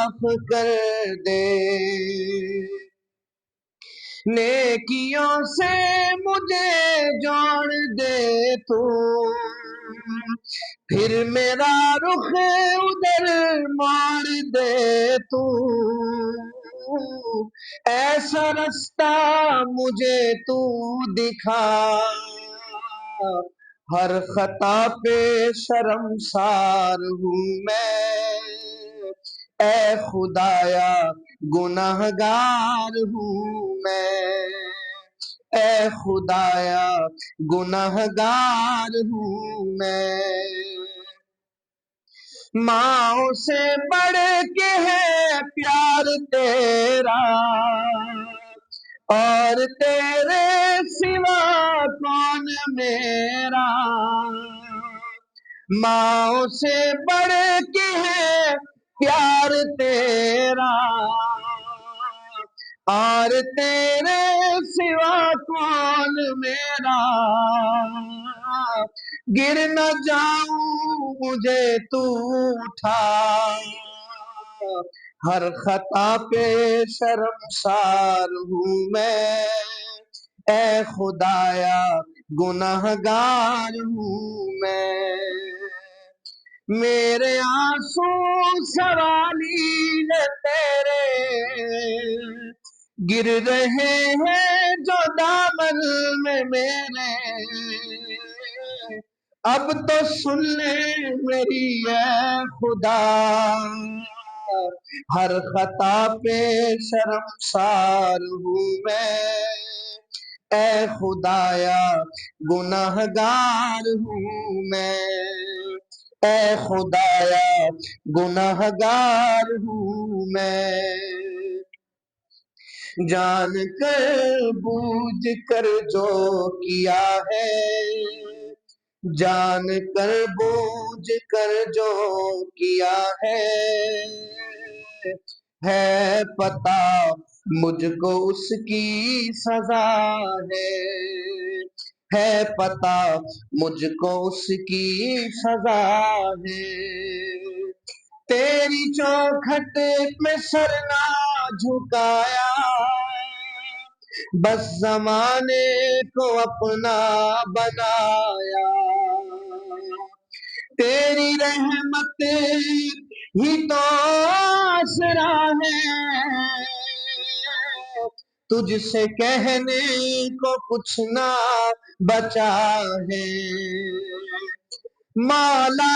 معاف کر دے، نیکیوں سے مجھے جوڑ دے تو، پھر میرا رخ ادھر موڑ دے تو، ایسا رستہ مجھے تو دکھا، ہر خطا پہ شرمسار ہوں میں، اے خدایا گنہگار ہوں میں، اے خدایا گنہگار ہوں میں، ماں سے بڑھ کے ہے پیار تیرا، اور تیرے سوا کون میرا، ماں سے بڑھ کے ہے پیار تیرا، اور تیرے سوا کون میرا، گر نہ جاؤں مجھے تو اٹھا، ہر خطا پہ شرمسار ہوں میں، اے خدایا گنہگار ہوں میں، میرے آنسو سوالی تیرے گر رہے ہیں جو دامن میں میرے، اب تو سن لے میری اے خدا، ہر خطا پہ شرمسار ہوں میں، اے خدایا گنہگار ہوں میں، اے خدایا گنہگار ہوں میں، جان کر بوجھ کر جو کیا ہے، جان کر بوجھ کر جو کیا ہے پتا مجھ کو اس کی سزا ہے پتا مجھ کو اس کی سزا ہے، تیری چوکھٹ میں سر نہ جھکایا، بس زمانے کو اپنا بنایا، تیری رحمت ہی تو آسرا ہے، تجھ سے کہنے کو کچھ نہ بچا ہے، مولا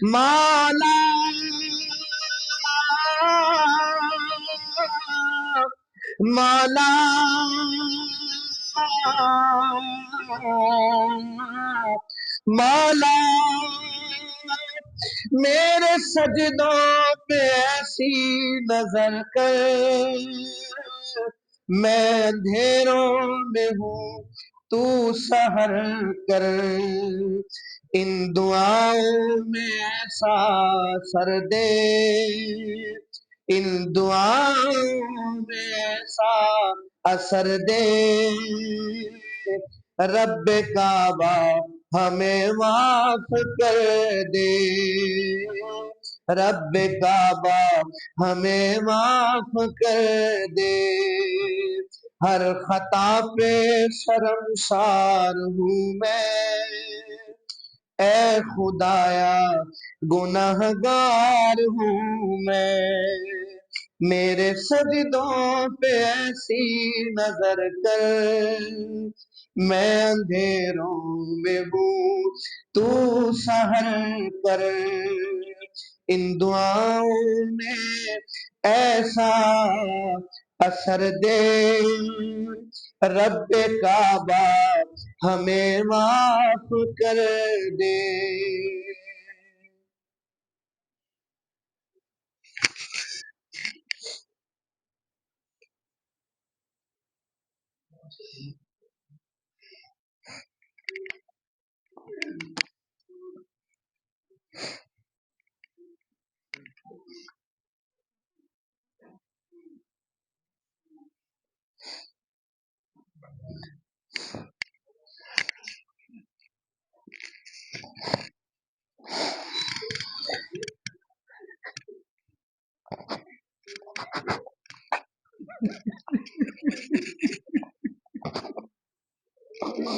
مولا مولا مولا میرے سجدوں پہ ایسی نظر کر، میں اندھیروں میں ہوں تو سحر کر، ان دعاؤں میں ایسا اثر دے، ان دعاؤں میں ایسا اثر دے، رب کعبہ ہمیں معاف کر دے، رب کعبہ ہمیں معاف کر دے، ہر خطا پہ شرمسار ہوں میں، اے خدایا گنہگار ہوں میں، میرے سجدوں پہ ایسی نظر کر، میں اندھیروں میں ہوں تو سحر کر، ان دعاؤں میں ایسا اثر دے، رب کعبہ ہمیں معاف کر دے۔ لا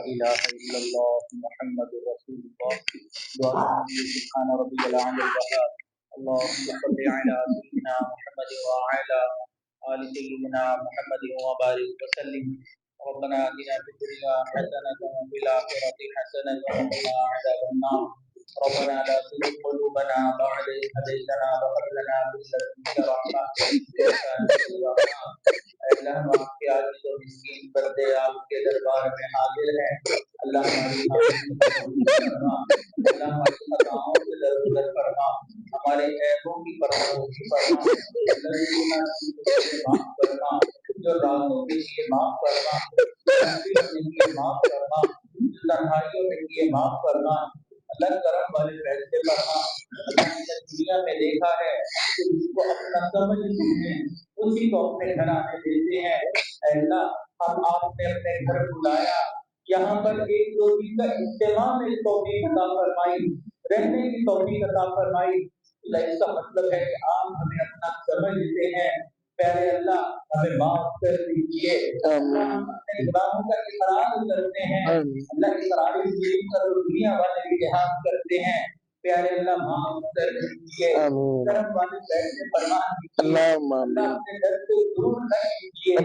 الہ الا اللہ محمد رسول اللہ دعا سبحان ربی العلی الوهاب اللهم صل على سيدنا محمد وعلى آل سيدنا محمد وبارك وسلم ربنا آتنا في الدنيا حسنة وفي الآخرة حسنة وقنا عذاب النار ربنا لا تزغ قلوبنا بعد إذ هديتنا وهب لنا من لدنك رحمة إنك أنت الوهاب اللہ ہم آپ کے عاجز و مسکین بندے آپ کے دربار میں حاضر ہیں اللہ ہماری فرما اللہ ہماری خطاؤں سے درگزر فرما ہمارے عیبوں کی پرواہی فرما معاف فرما جو راتوں کے لیے معاف فرما معاف فرما تنہائیوں کے لیے معاف فرما اللہ کرم والے فیصلے فرما اللہ نے دنیا میں دیکھا ہے کہ جس کو اپنا سمجھتے ہیں اسی کو اپنے گھر آنے دیتے ہیں اے اللہ ہم آپ نے اپنے گھر بلایا یہاں پر ایک دو دن کا اجتماع میں توفیق عطا فرمائی رہنے کی توفیق عطا فرمائی اللہ اس کا مطلب ہے کہ آپ ہمیں اپنا سمجھتے ہیں پیارے اللہ ہمیں معاف کر دیجیے اللہ ہم اپنے گناہوں کا اقرار کرتے ہیں اللہ اقرار کر دنیا والے بھی لحاظ کرتے ہیں پیارے اللہ معاف کر دیجیے کرم والے بیٹھے فرما دیجیے اللہ اپنے در کو دور نہ کیجیے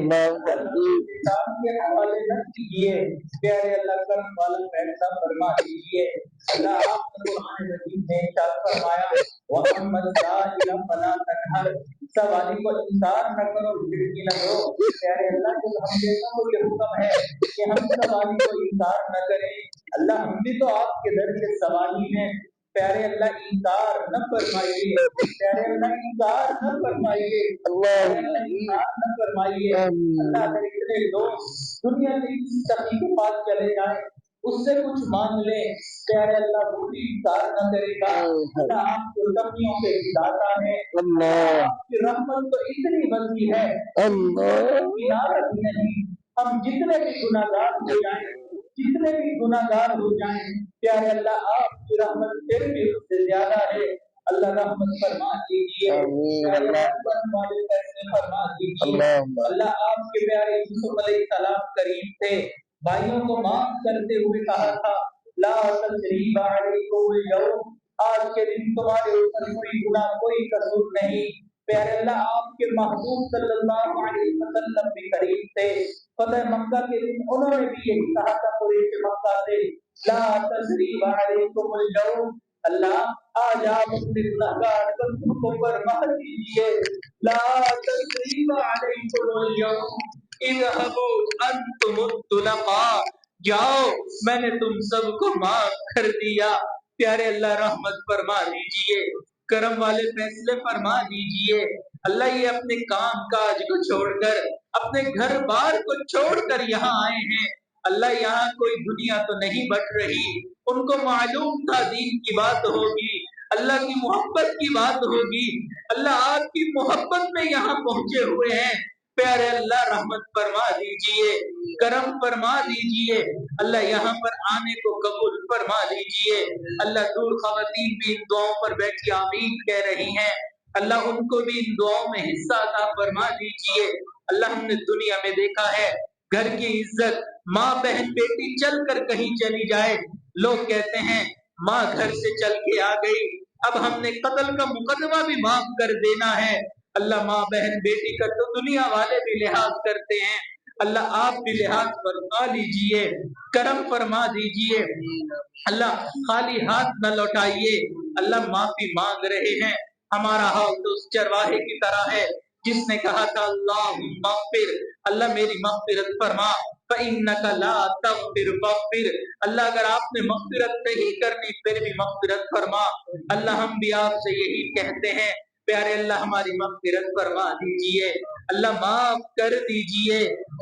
شیطان کے حوالے نہ کیجیے پیارے اللہ کرم والا فیصلہ فرما دیجیے اللہ آپ نے قرآن مجید میں ارشاد فرمایا وَأَمَّا السَّائِلَ فَلَا تَنْهَرْ سوالی کو انکار نہ کرو کھڑکی نہ دو پیارے اللہ جب ہم دیکھو تو یہ حکم ہے کہ ہم سوالی کو انکار نہ کریں اللہ ہم بھی تو آپ کے در کے سوالی ہیں پیارے اللہ انکار نہ فرمائیے پیارے اللہ انکار نہ فرمائیے پیارے اللہ انکار نہ فرمائیے اللہ اگر اتنے لوگ دنیا میں سخی کے پاس چلے جائیں اس سے کچھ مانگ لیں پیارے اللہ وہ بھی انکار نہ کرے گا اللہ آپ کو کمیوں پہ ہداتا ہے آپ کی رحمت تو اتنی بڑی ہے کنارہ بھی نہیں ہم جتنے بھی گناہگار ہو جائیں جتنے بھی گناہگار ہو جائیں پیارے اللہ آپ کی رحمت پھر بھی اس سے زیادہ ہے اللہ رحمت فرما دیجیے فرما دیجیے اللہ آپ کے پیارے یوسف علیہ السلام کریم تھے بھائیوں کو معاف کرتے ہوئے کہا تھا لا تثریب علیکم اليوم آج کے دن تمہارے اوپر کوئی گناہ کوئی قصور نہیں پیارے اللہ آپ کے محبوب صلی اللہ علیہ وسلم بھی قریب تھے فتح مکہ کے دن انہوں نے بھی یہی کہا تھا قریش مکہ سے لا تثریب علیکم اليوم اللہ آج آپ اپنے گناہگار بندوں کو پر مہر دیجیے لا تثریب علیکم اليوم اذهبوا انتم الطلقاء جاؤ میں نے تم سب کو معاف کر دیا پیارے اللہ رحمت فرما دیجیے کرم والے فیصلے فرما دیجیے اللہ یہ اپنے کام کاج کو چھوڑ کر اپنے گھر بار کو چھوڑ کر یہاں آئے ہیں اللہ یہاں کوئی دنیا تو نہیں بٹ رہی ان کو معلوم تھا دین کی بات ہوگی اللہ کی محبت کی بات ہوگی اللہ آپ کی محبت میں یہاں پہنچے ہوئے ہیں پیارے اللہ رحمت فرما دیجئے کرم فرما دیجئے اللہ یہاں پر آنے کو قبول فرما دیجئے اللہ دور خواتین بھی ان دعاؤں پر بیٹھی آمین کہہ رہی ہیں اللہ ان کو بھی ان دعاؤں میں حصہ عطا فرما دیجئے اللہ ہم نے دنیا میں دیکھا ہے گھر کی عزت ماں بہن بیٹی چل کر کہیں چلی جائے لوگ کہتے ہیں ماں گھر سے چل کے آ گئی اب ہم نے قتل کا مقدمہ بھی معاف کر دینا ہے اللہ ماں بہن بیٹی کا تو دنیا والے بھی لحاظ کرتے ہیں اللہ آپ بھی لحاظ فرما لیجئے کرم فرما دیجئے اللہ خالی ہاتھ نہ لوٹائیے اللہ معافی مانگ رہے ہیں ہمارا حال تو اس چرواہے کی طرح ہے جس نے کہا تھا اللہم اغفر اللہ میری مغفرت فرما فَإِنَّكَ لَا تَغْفِرُ فَاغْفِرْ اللہ اگر آپ نے مغفرت نہیں کرنی پھر بھی مغفرت فرما اللہ ہم بھی آپ سے یہی کہتے ہیں پیارے اللہ ہماری مغفرت فرما دیجئے اللہ معاف کر دیجئے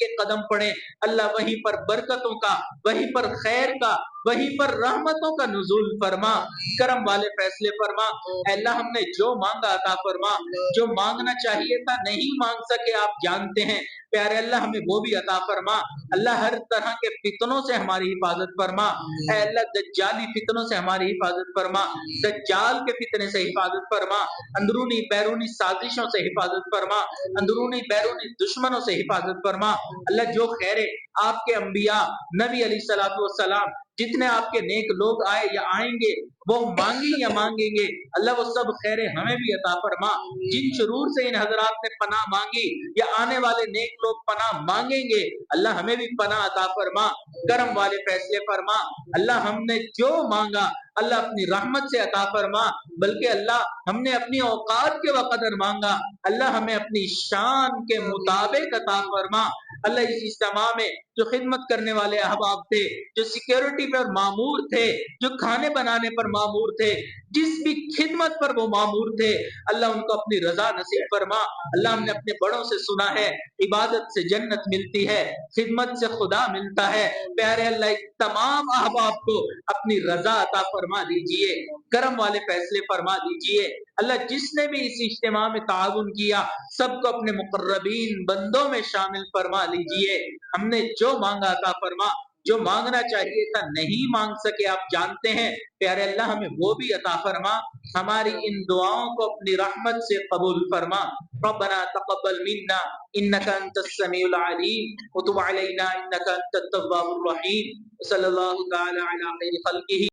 کے قدم پڑے اللہ وہیں پر برکتوں کا، وہیں پر خیر کا، وہیں پر رحمتوں کا نزول فرما، کرم والے فیصلے فرما۔ اے اللہ ہم نے جو مانگا عطا فرما، جو مانگنا چاہیے تھا نہیں مانگ سکے آپ جانتے ہیں، پیارے اللہ ہمیں وہ بھی عطا فرما۔ اللہ ہر طرح کے فتنوں سے ہماری حفاظت فرما، اے اللہ دجالی فتنوں سے ہماری حفاظت فرما، دجال کے فتنے سے حفاظت فرما، اندرونی بیرونی سازشوں سے حفاظت فرما، اندرونی بیرونی دشمنوں سے حفاظت فرما۔ اللہ جو خیر آپ کے انبیاء نبی علیہ الصلوۃ والسلام جتنے آپ کے نیک لوگ آئے یا آئیں گے وہ مانگیں یا مانگیں گے اللہ وہ سب خیر ہمیں بھی عطا فرما۔ جن شرور سے ان حضرات نے پناہ مانگی یا آنے والے نیک لوگ پناہ مانگیں گے اللہ ہمیں بھی پناہ عطا فرما، کرم والے فیصلے فرما۔ اللہ ہم نے جو مانگا اللہ اپنی رحمت سے عطا فرما، بلکہ اللہ ہم نے اپنی اوقات کے وقدر مانگا اللہ ہمیں اپنی شان کے مطابق عطا فرما۔ اللہ اس اجتماع میں جو خدمت کرنے والے احباب تھے، جو سیکیورٹی پر مامور تھے، جو کھانے بنانے پر مامور تھے، جس بھی خدمت پر وہ مامور تھے اللہ ان کو اپنی رضا نصیب فرما۔ اللہ ہم نے اپنے بڑوں سے سنا ہے عبادت سے جنت ملتی ہے، خدمت سے خدا ملتا ہے، پیارے اللہ اس تمام احباب کو اپنی رضا عطا فرما دیجئے، کرم والے فیصلے فرما دیجئے۔ اللہ جس نے بھی اس اجتماع میں تعاون کیا سب کو اپنے مقربین بندوں میں شامل فرما لیجئے۔ ہم نے جو مانگا عطا فرما، جو مانگنا چاہیے تھا نہیں مانگ سکے آپ جانتے ہیں، پیارے اللہ ہمیں وہ بھی عطا فرما، ہماری ان دعاؤں کو اپنی رحمت سے قبول فرما۔ ربنا تقبل منا انك انت السميع العليم وتب علينا انك انت التواب الرحيم صلی اللہ تعالی علی خیر خلقہ